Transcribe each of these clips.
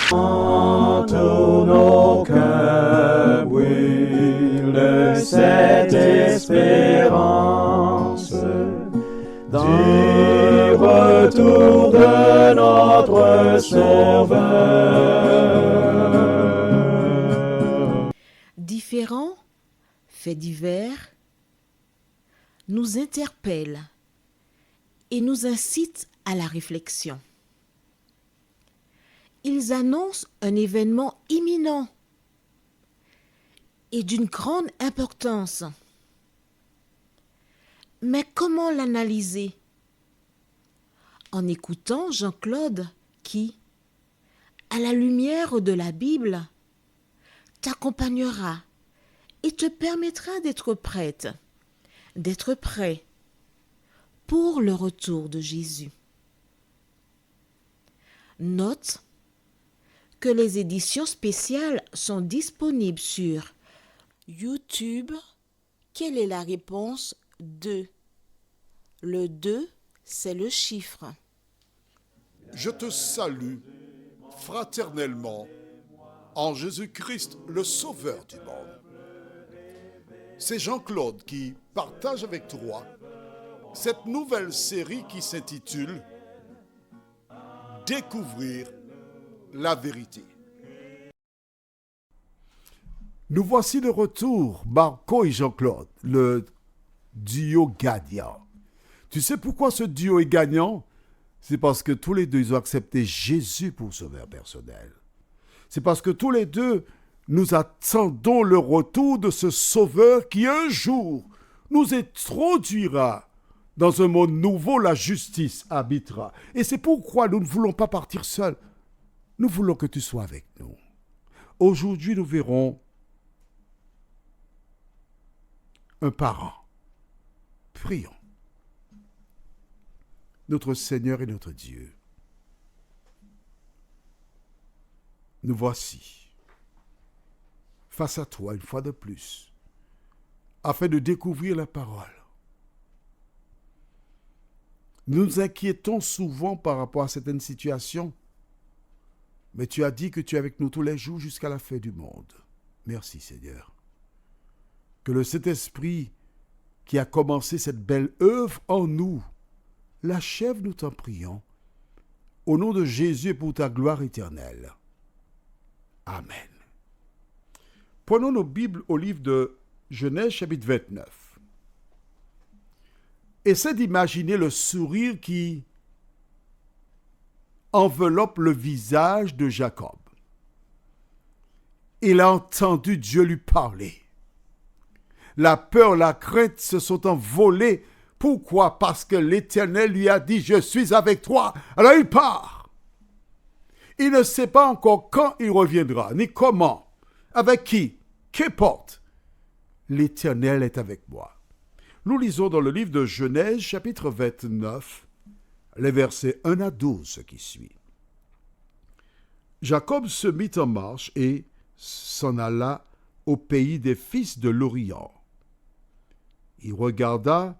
Tous nos cœurs brûlent de cette espérance du retour de notre Sauveur. Différents faits divers nous interpellent et nous incitent à la réflexion. Ils annoncent un événement imminent et d'une grande importance. Mais comment l'analyser? En écoutant Jean-Claude qui, à la lumière de la Bible, t'accompagnera et te permettra d'être prête, d'être prêt pour le retour de Jésus. Note que les éditions spéciales sont disponibles sur YouTube. Quelle est la réponse 2? Le 2, c'est le chiffre. Je te salue fraternellement en Jésus-Christ, le Sauveur du monde. C'est Jean-Claude qui partage avec toi cette nouvelle série qui s'intitule « Découvrir la vérité ». Nous voici de retour, Marco et Jean-Claude, le duo gagnant. Tu sais pourquoi ce duo est gagnant? C'est parce que tous les deux, ils ont accepté Jésus pour sauveur personnel. C'est parce que tous les deux, nous attendons le retour de ce sauveur qui un jour nous introduira dans un monde nouveau, la justice habitera. Et c'est pourquoi nous ne voulons pas partir seuls. Nous voulons que tu sois avec nous. Aujourd'hui, nous verrons un parent. Prions. Notre Seigneur et notre Dieu, nous voici face à toi une fois de plus, afin de découvrir la parole. Nous nous inquiétons souvent par rapport à certaines situations, mais tu as dit que tu es avec nous tous les jours jusqu'à la fin du monde. Merci Seigneur. Que le Saint-Esprit qui a commencé cette belle œuvre en nous l'achève, nous t'en prions, au nom de Jésus et pour ta gloire éternelle. Amen. Prenons nos Bibles au livre de Genèse, chapitre 29. Essaie d'imaginer le sourire qui enveloppe le visage de Jacob. Il a entendu Dieu lui parler. La peur, la crainte se sont envolées. Pourquoi? Parce que l'Éternel lui a dit « Je suis avec toi ». Alors il part. Il ne sait pas encore quand il reviendra, ni comment, avec qui, qu'importe. L'Éternel est avec moi. Nous lisons dans le livre de Genèse, chapitre 29, les versets 1 à 12, ce qui suit. Jacob se mit en marche et s'en alla au pays des fils de l'Orient. Il regarda,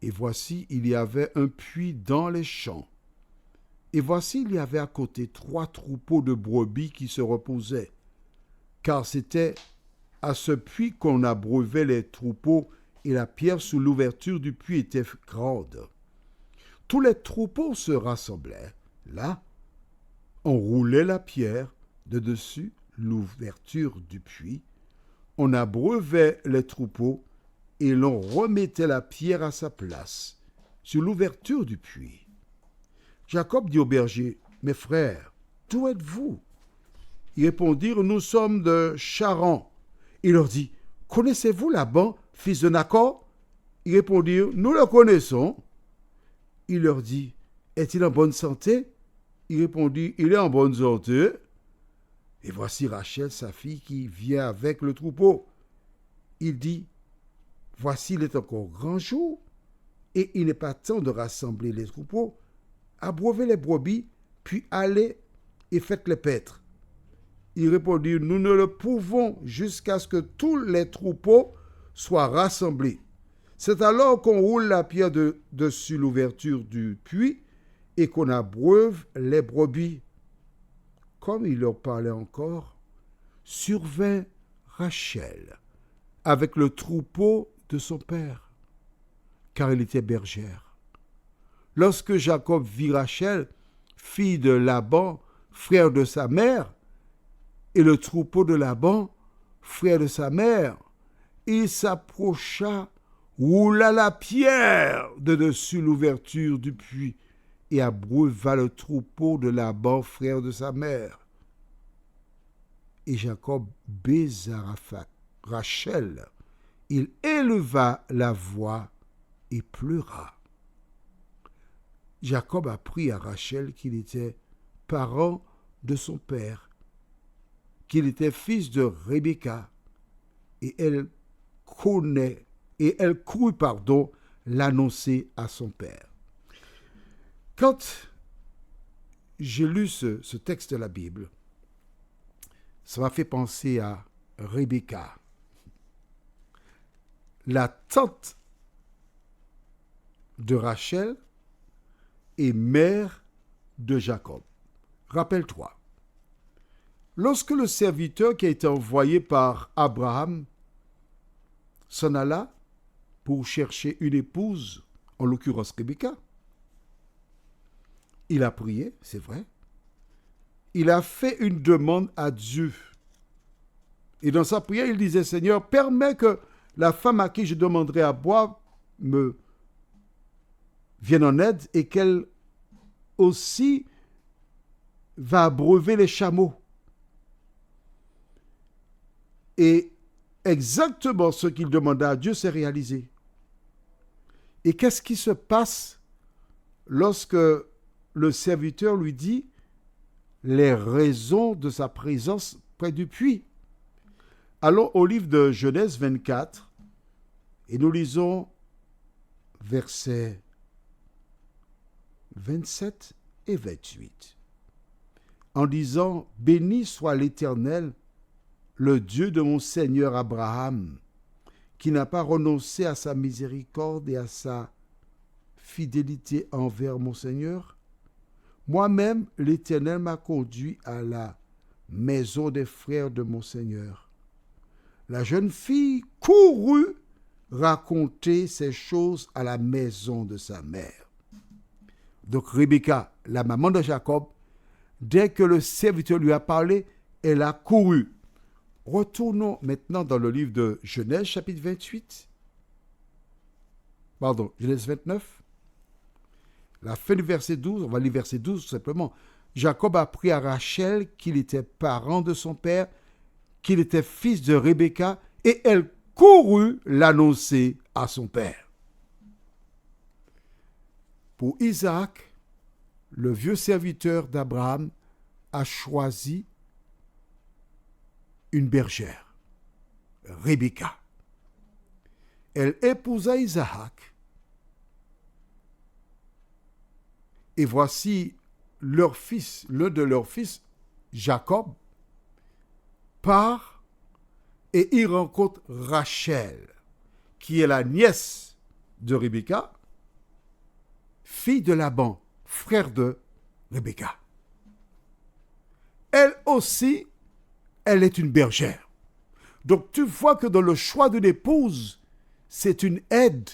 et voici, il y avait un puits dans les champs. Et voici, il y avait à côté 3 troupeaux de brebis qui se reposaient, car c'était à ce puits qu'on abreuvait les troupeaux, et la pierre sous l'ouverture du puits était grande. Tous les troupeaux se rassemblaient. Là, on roulait la pierre de dessus l'ouverture du puits, on abreuvait les troupeaux, et l'on remettait la pierre à sa place, sur l'ouverture du puits. Jacob dit au berger, « Mes frères, d'où êtes-vous » Ils répondirent, « Nous sommes de Charan. » Il leur dit, « Connaissez-vous Laban, fils de Nacor » Ils répondirent, « Nous le connaissons. » Il leur dit, « Est-il en bonne santé » Il répondit, « Il est en bonne santé. » Et voici Rachel, sa fille, qui vient avec le troupeau. Il dit, « Voici, il est encore grand jour, et il n'est pas temps de rassembler les troupeaux. Abreuvez les brebis, puis allez et faites les paître. » Ils répondirent, « Nous ne le pouvons jusqu'à ce que tous les troupeaux soient rassemblés. » C'est alors qu'on roule la pierre dessus l'ouverture du puits et qu'on abreuve les brebis. comme il leur parlait encore, survint Rachel avec le troupeau de son père, car elle était bergère. Lorsque Jacob vit Rachel, fille de Laban, frère de sa mère, et le troupeau de Laban, frère de sa mère, il s'approcha, roula la pierre de dessus l'ouverture du puits et abreuva le troupeau de Laban, frère de sa mère. Et Jacob baisa Rachel. Il éleva la voix et pleura. Jacob apprit à Rachel qu'il était parent de son père, qu'il était fils de Rebecca, et elle crut l'annoncer à son père. Quand j'ai lu ce texte de la Bible, ça m'a fait penser à Rebecca, la tante de Rachel et mère de Jacob. Rappelle-toi, lorsque le serviteur qui a été envoyé par Abraham s'en alla pour chercher une épouse, en l'occurrence Rebecca, il a prié, c'est vrai. Il a fait une demande à Dieu. Et dans sa prière, il disait, Seigneur, permets que la femme à qui je demanderai à boire me vienne en aide et qu'elle aussi va abreuver les chameaux. Et exactement ce qu'il demanda à Dieu s'est réalisé. Et qu'est-ce qui se passe lorsque le serviteur lui dit les raisons de sa présence près du puits? Allons au livre de Genèse 24 et nous lisons versets 27 et 28. En disant, « Béni soit l'Éternel, le Dieu de mon Seigneur Abraham, qui n'a pas renoncé à sa miséricorde et à sa fidélité envers mon Seigneur. Moi-même, l'Éternel m'a conduit à la maison des frères de mon Seigneur. » La jeune fille courut raconter ces choses à la maison de sa mère. Donc Rebecca, la maman de Jacob, dès que le serviteur lui a parlé, elle a couru. Retournons maintenant dans le livre de Genèse, chapitre 28. Pardon, Genèse 29. La fin du verset 12, on va lire verset 12 tout simplement. Jacob apprit à Rachel qu'il était parent de son père, qu'il était fils de Rebecca, et elle courut l'annoncer à son père. Pour Isaac, le vieux serviteur d'Abraham a choisi une bergère, Rebecca. Elle épousa Isaac. Et voici leur fils, l'un de leurs fils, Jacob, part et il rencontre Rachel, qui est la nièce de Rebecca, fille de Laban, frère de Rebecca. Elle aussi, elle est une bergère. Donc tu vois que dans le choix d'une épouse, c'est une aide.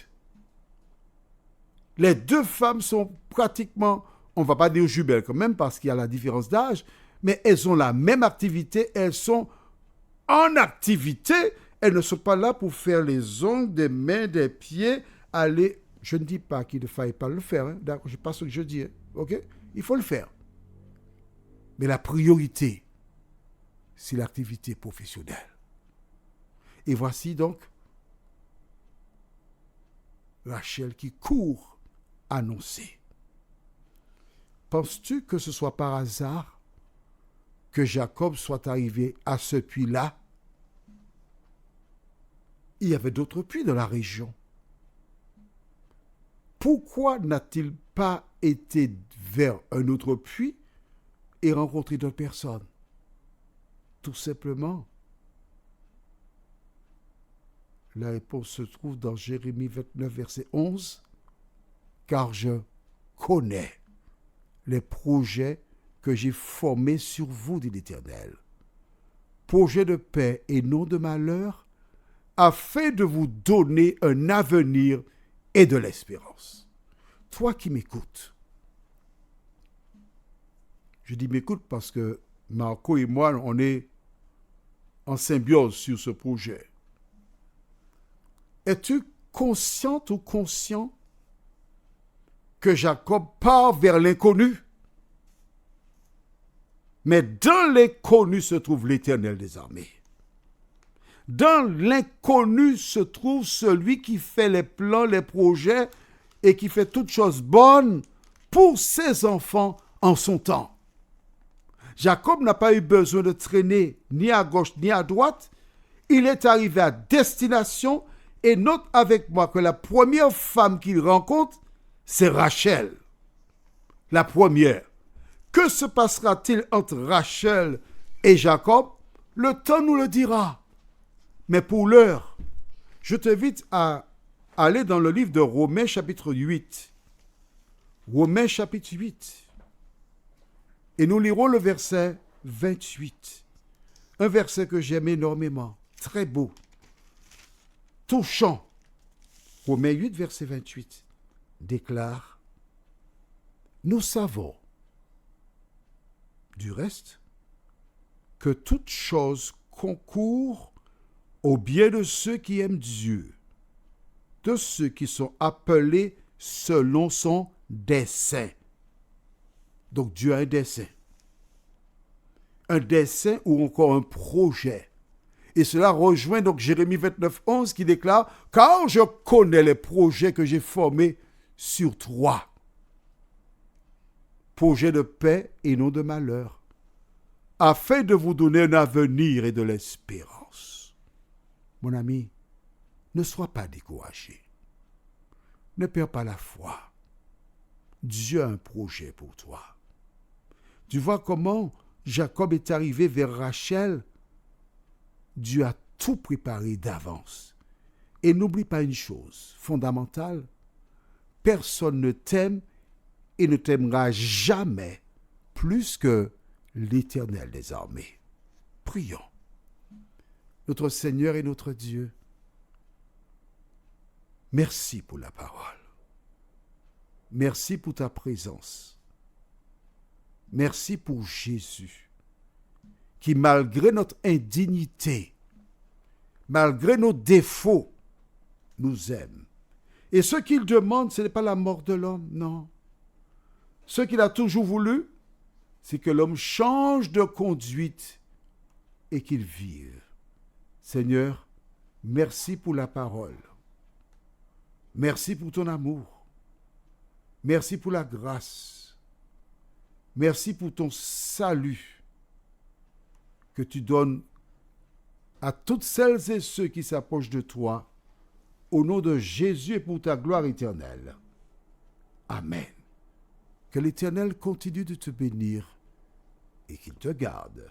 Les deux femmes sont pratiquement, on ne va pas dire jumelles quand même parce qu'il y a la différence d'âge, mais elles ont la même activité, elles sont en activité, elles ne sont pas là pour faire les ongles des mains, des pieds, aller. Je ne dis pas qu'il ne faille pas le faire, hein, d'accord, je ne sais pas ce que je dis, hein, ok? Il faut le faire. Mais la priorité, c'est l'activité professionnelle. Et voici donc Rachel qui court annoncer. Penses-tu que ce soit par hasard que Jacob soit arrivé à ce puits-là? Il y avait d'autres puits dans la région. Pourquoi n'a-t-il pas été vers un autre puits et rencontré d'autres personnes? Tout simplement, la réponse se trouve dans Jérémie 29, verset 11, car je connais les projets que j'ai formé sur vous, dit l'Éternel. Projet de paix et non de malheur, afin de vous donner un avenir et de l'espérance. Toi qui m'écoutes, je dis m'écoute parce que Marco et moi, on est en symbiose sur ce projet. Es-tu consciente ou conscient que Jacob part vers l'inconnu? Mais dans l'inconnu se trouve l'Éternel des armées. Dans l'inconnu se trouve celui qui fait les plans, les projets et qui fait toutes choses bonnes pour ses enfants en son temps. Jacob n'a pas eu besoin de traîner ni à gauche ni à droite. Il est arrivé à destination et note avec moi que la première femme qu'il rencontre, c'est Rachel. La première. Que se passera-t-il entre Rachel et Jacob? Le temps nous le dira. Mais pour l'heure, je t'invite à aller dans le livre de Romains chapitre 8. Romains chapitre 8. Et nous lirons le verset 28. Un verset que j'aime énormément. Très beau. Touchant. Romains 8, verset 28 déclare: nous savons, du reste, que toute chose concourt au bien de ceux qui aiment Dieu, de ceux qui sont appelés selon son dessein. Donc Dieu a un dessein. Un dessein ou encore un projet. Et cela rejoint donc Jérémie 29, 11 qui déclare: car je connais les projets que j'ai formés sur toi. Projet de paix et non de malheur, afin de vous donner un avenir et de l'espérance. Mon ami, ne sois pas découragé. Ne perds pas la foi. Dieu a un projet pour toi. Tu vois comment Jacob est arrivé vers Rachel? Dieu a tout préparé d'avance. Et n'oublie pas une chose fondamentale: personne ne t'aime et ne t'aimera jamais plus que l'Éternel des armées. Prions. Notre Seigneur et notre Dieu, merci pour la parole. Merci pour ta présence. Merci pour Jésus, qui malgré notre indignité, malgré nos défauts, nous aime. Et ce qu'il demande, ce n'est pas la mort de l'homme, non. Ce qu'il a toujours voulu, c'est que l'homme change de conduite et qu'il vive. Seigneur, merci pour la parole. Merci pour ton amour. Merci pour la grâce. Merci pour ton salut que tu donnes à toutes celles et ceux qui s'approchent de toi, au nom de Jésus et pour ta gloire éternelle. Amen. Que l'Éternel continue de te bénir et qu'il te garde.